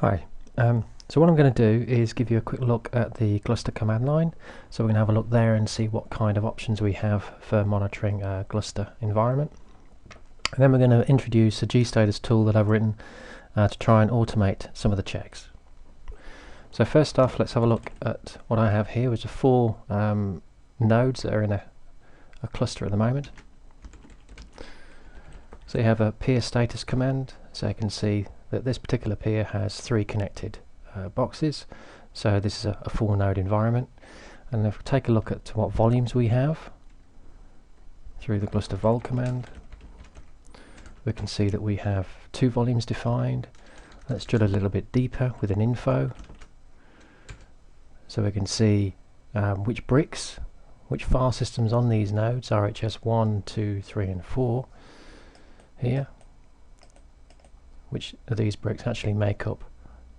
Hi. So what I'm going to do is give you a quick look at the gluster command line. So we're going to have a look there and see what kind of options we have for monitoring a gluster environment. And then we're going to introduce a Gstatus tool that I've written to try and automate some of the checks. So first off, let's have a look at what I have here, which are four nodes that are in a cluster at the moment. So you have a peer status command, so you can see that this particular peer has three connected boxes. So this is a four node environment. And if we take a look at what volumes we have through the gluster vol command, we can see that we have two volumes defined. Let's drill a little bit deeper with an info. So we can see which bricks, which file systems on these nodes, RHS 1, 2, 3 and 4 here, which of these bricks actually make up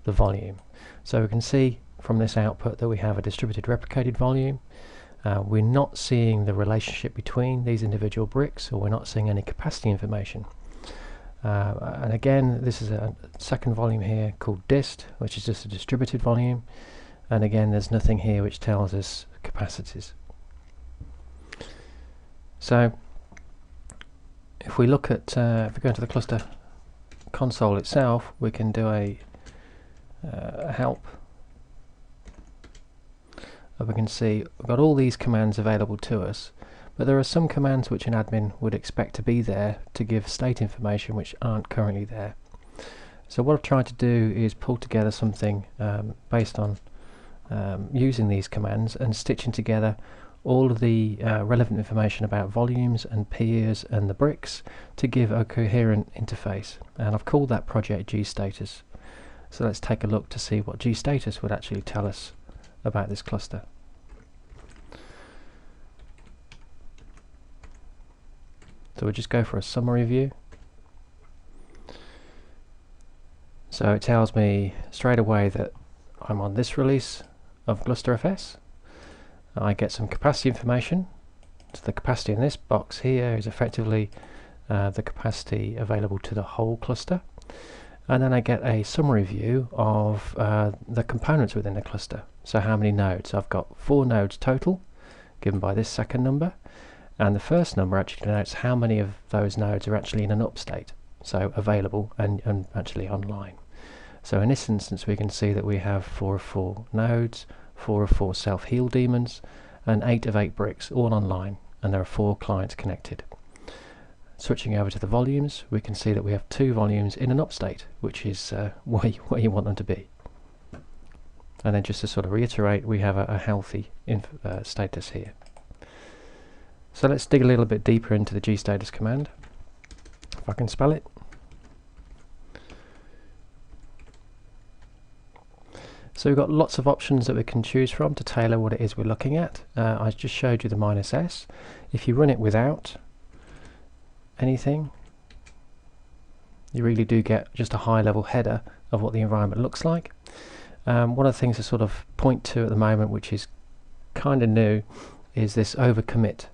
the volume. So we can see from this output that we have a distributed replicated volume. We're not seeing the relationship between these individual bricks, or we're not seeing any capacity information. And again, this is a second volume here called dist, which is just a distributed volume. And again, there's nothing here which tells us capacities. So if we look at, if we go into the cluster console itself, we can do a help. And we can see we've got all these commands available to us, but there are some commands which an admin would expect to be there to give state information which aren't currently there. So what I've tried to do is pull together something based on using these commands and stitching together all of the relevant information about volumes and peers and the bricks to give a coherent interface. And I've called that project Gstatus. So let's take a look to see what Gstatus would actually tell us about this cluster. So we'll just go for a summary view. So it tells me straight away that I'm on this release of glusterfs. I get some capacity information. So the capacity in this box here is effectively the capacity available to the whole cluster. And then I get a summary view of the components within the cluster. So how many nodes? I've got 4 nodes total, given by this second number. And the first number actually denotes how many of those nodes are actually in an up state, so available and actually online. So in this instance, we can see that we have 4 of 4 nodes, 4 of 4 self-heal daemons, and 8 of 8 bricks, all online, and there are 4 clients connected. Switching over to the volumes, we can see that we have 2 volumes in an up state, which is where you want them to be. And then just to sort of reiterate, we have a healthy status here. So let's dig a little bit deeper into the Gstatus command, if I can spell it. So we've got lots of options that we can choose from to tailor what it is we're looking at. I just showed you the -s. If you run it without anything, you really do get just a high level header of what the environment looks like. One of the things to sort of point to at the moment, which is kind of new, is this overcommit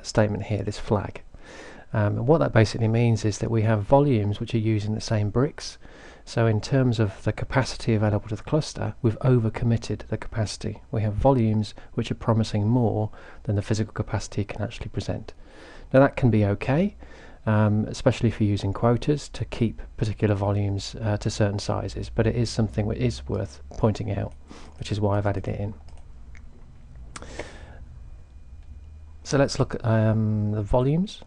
statement here, this flag. And what that basically means is that we have volumes which are using the same bricks. So in terms of the capacity available to the cluster, we've overcommitted the capacity. We have volumes which are promising more than the physical capacity can actually present. Now that can be okay, especially if you're using quotas to keep particular volumes to certain sizes, but it is something which is worth pointing out, which is why I've added it in. So let's look at the volumes.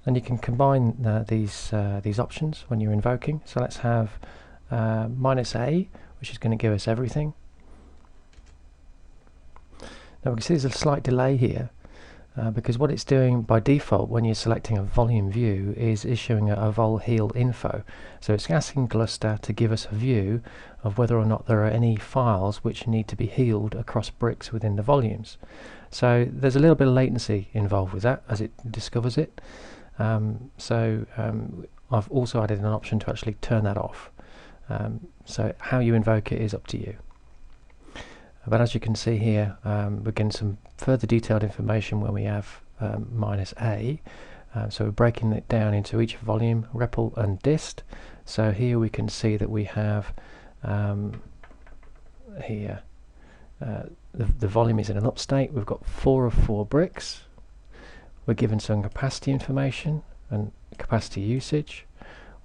And you can combine these options when you're invoking. So let's have -a, which is going to give us everything. Now we can see there's a slight delay here because what it's doing by default when you're selecting a volume view is issuing a vol heal info. So it's asking Gluster to give us a view of whether or not there are any files which need to be healed across bricks within the volumes. So there's a little bit of latency involved with that as it discovers it. I've also added an option to actually turn that off. So how you invoke it is up to you. But as you can see here, we're getting some further detailed information when we have -a, So we're breaking it down into each volume, REPL and dist. So here we can see that we have here the volume is in an up state. We've got 4 of 4 bricks. We're given some capacity information and capacity usage.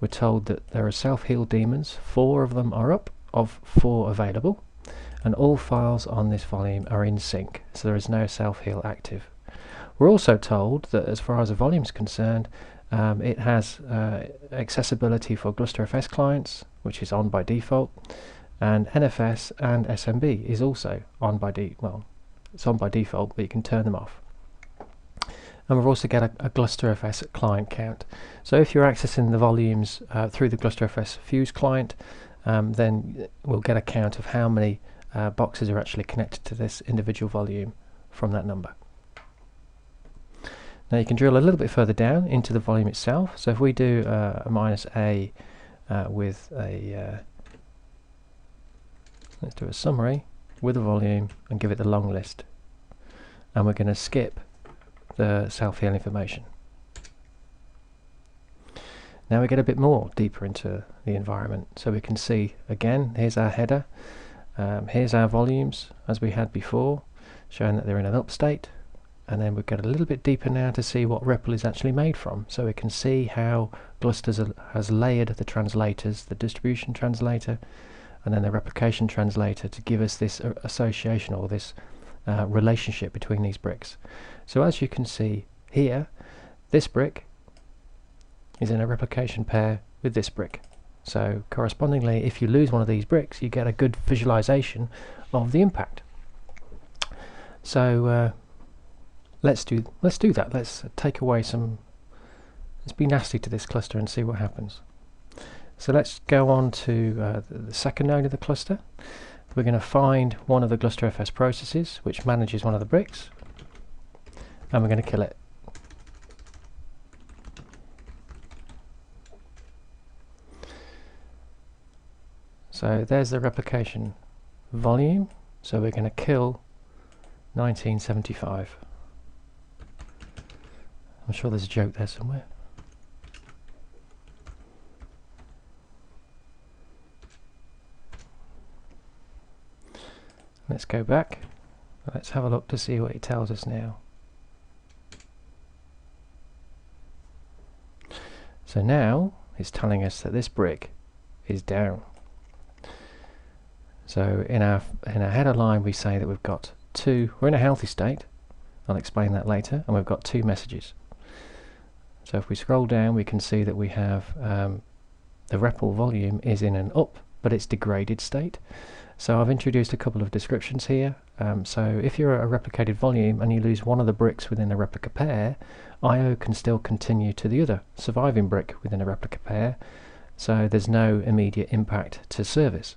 We're told that there are self-heal daemons. 4 of them are up of 4 available, and all files on this volume are in sync, so there is no self-heal active. We're also told that as far as the volume is concerned, it has accessibility for GlusterFS clients, which is on by default, and NFS and SMB is also on by it's on by default, but you can turn them off. And we've also got a GlusterFS client count. So if you're accessing the volumes through the GlusterFS Fuse client, then we'll get a count of how many boxes are actually connected to this individual volume from that number. Now you can drill a little bit further down into the volume itself. So if we do a -a with a let's do a summary with a volume and give it the long list, and we're going to skip the self-heal information. Now we get a bit more deeper into the environment, so we can see again, here's our header, here's our volumes as we had before, showing that they're in an up state, and then we get a little bit deeper now to see what REPL is actually made from. So we can see how Glusters has layered the translators, the distribution translator and then the replication translator, to give us this association or this relationship between these bricks. So as you can see here, this brick is in a replication pair with this brick. So correspondingly, if you lose one of these bricks, you get a good visualization of the impact. So let's do that. Let's take away some. Let's be nasty to this cluster and see what happens. So let's go on to the second node of the cluster. We're going to find one of the GlusterFS processes which manages one of the bricks, and we're going to kill it. So there's the replication volume. So we're going to kill 1975. I'm sure there's a joke there somewhere. Let's go back. Let's have a look to see what it tells us now. So now it's telling us that this brick is down. So in our header line we say that we've got we're in a healthy state. I'll explain that later, and we've got 2 messages. So if we scroll down, we can see that we have the REPL volume is in an up, but it's degraded state. So I've introduced a couple of descriptions here. So if you're a replicated volume and you lose one of the bricks within a replica pair, I/O can still continue to the other surviving brick within a replica pair, so there's no immediate impact to service,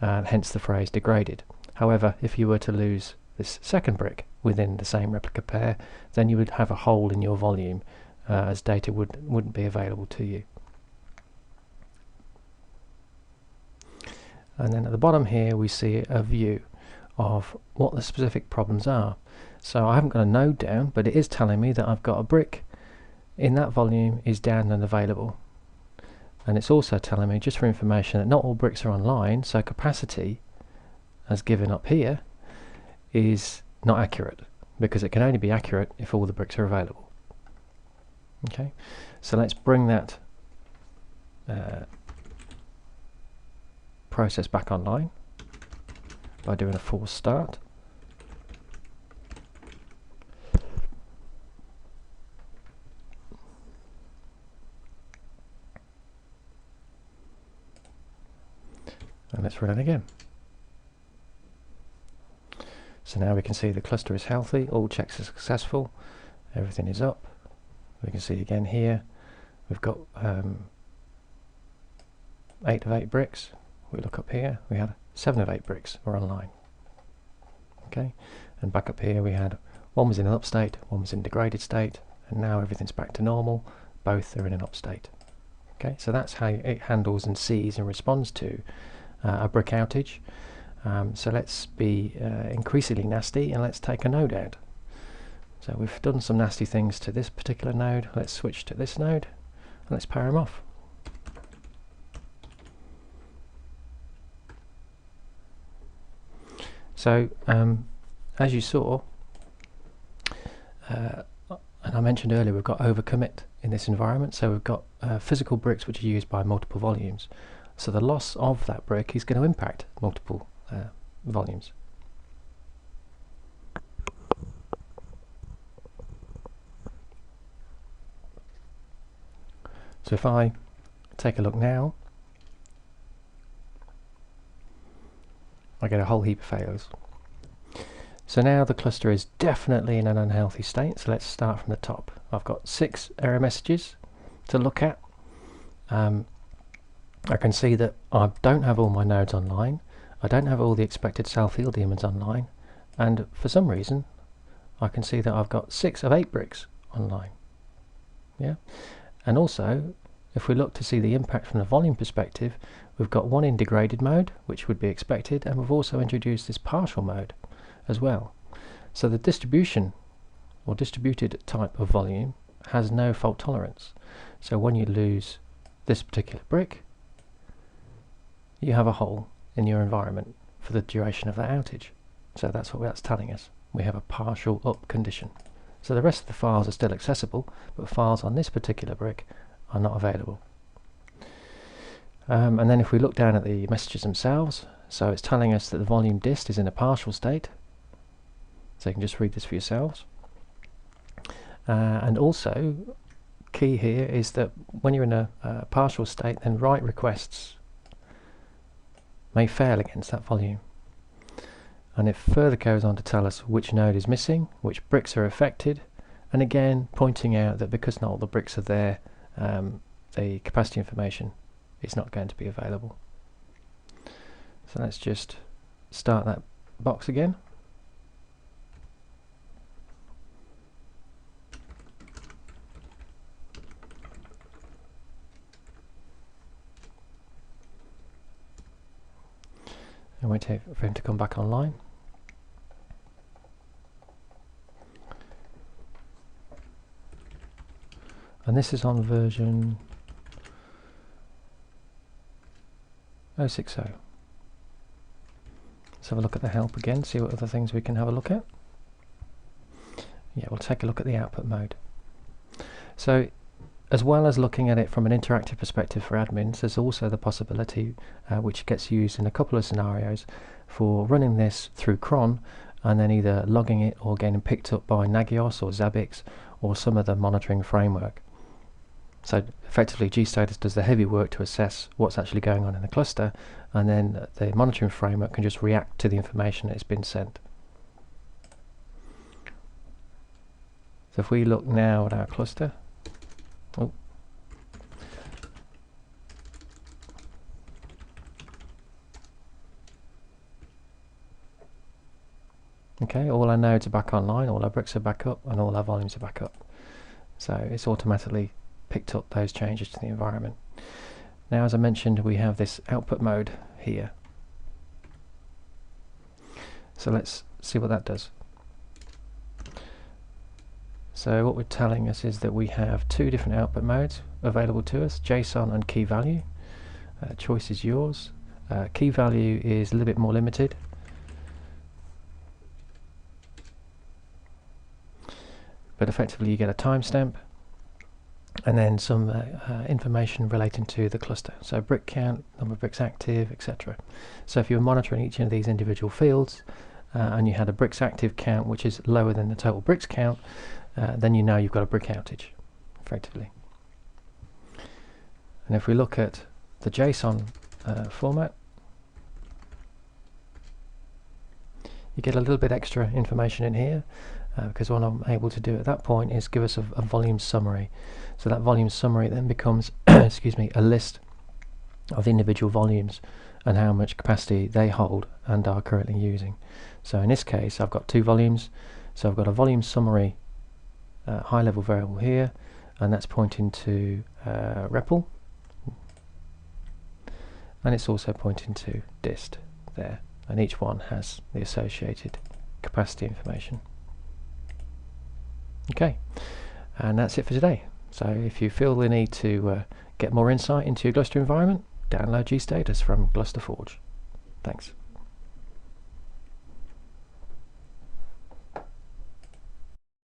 hence the phrase degraded. However, if you were to lose this second brick within the same replica pair, then you would have a hole in your volume, as data wouldn't be available to you. And then at the bottom here we see a view of what the specific problems are. So I haven't got a node down, but it is telling me that I've got a brick in that volume is down and available. And it's also telling me, just for information, that not all bricks are online, so capacity, as given up here, is not accurate, because it can only be accurate if all the bricks are available. Okay, so let's bring that process back online by doing a force start. And let's run it again. So now we can see the cluster is healthy, all checks are successful, everything is up. We can see again here, we've got 8 of 8 bricks. We look up here, we had 7 of 8 bricks were online. Okay, and back up here we had one was in an up state, one was in degraded state, and now everything's back to normal, both are in an up state. Okay, so that's how it handles and sees and responds to a brick outage. So let's be increasingly nasty and let's take a node out. So we've done some nasty things to this particular node. Let's switch to this node and let's power them off. So as you saw, and I mentioned earlier, we've got overcommit in this environment, so we've got physical bricks which are used by multiple volumes. So the loss of that brick is going to impact multiple volumes. So if I take a look now, I get a whole heap of failures. So now the cluster is definitely in an unhealthy state. So let's start from the top. I've got 6 error messages to look at. I can see that I don't have all my nodes online. I don't have all the expected cell field demons online. And for some reason, I can see that I've got 6 of 8 bricks online. Yeah. And also, if we look to see the impact from the volume perspective, we've got one in degraded mode, which would be expected, and we've also introduced this partial mode as well. So the distribution or distributed type of volume has no fault tolerance. So when you lose this particular brick, you have a hole in your environment for the duration of that outage. So that's what that's telling us. We have a partial up condition. So the rest of the files are still accessible, but files on this particular brick are not available. And then if we look down at the messages themselves, so it's telling us that the volume dist is in a partial state. So you can just read this for yourselves. And also, key here is that when you're in a partial state, then write requests may fail against that volume. And it further goes on to tell us which node is missing, which bricks are affected, and again pointing out that because not all the bricks are there, the capacity information is not going to be available. So let's just start that box again. And wait for him to come back online. And this is on version 060. Let's have a look at the help again, see what other things we can have a look at. Yeah, we'll take a look at the output mode. So as well as looking at it from an interactive perspective for admins, there's also the possibility, which gets used in a couple of scenarios, for running this through cron and then either logging it or getting picked up by Nagios or Zabbix or some other monitoring framework. So effectively Gstatus does the heavy work to assess what's actually going on in the cluster, and then the monitoring framework can just react to the information that's been sent. So if we look now at our cluster, okay, all our nodes are back online, all our bricks are back up, and all our volumes are back up. So it's automatically picked up those changes to the environment. Now, as I mentioned, we have this output mode here. So let's see what that does. So what we're telling us is that we have 2 different output modes available to us, JSON and key value. Choice is yours. Key value is a little bit more limited. But effectively you get a timestamp and then some information relating to the cluster. So brick count, number of bricks active, etc. So if you're monitoring each of these individual fields and you had a bricks active count which is lower than the total bricks count, then you know you've got a brick outage, effectively. And if we look at the JSON format, you get a little bit extra information in here. Because what I'm able to do at that point is give us a volume summary. So that volume summary then becomes excuse me, a list of the individual volumes and how much capacity they hold and are currently using. So in this case I've got 2 volumes, so I've got a volume summary high level variable here, and that's pointing to REPL, and it's also pointing to dist there, and each one has the associated capacity information. Okay, and that's it for today. So if you feel the need to get more insight into your Gluster environment, download Gstatus from Gluster Forge. Thanks.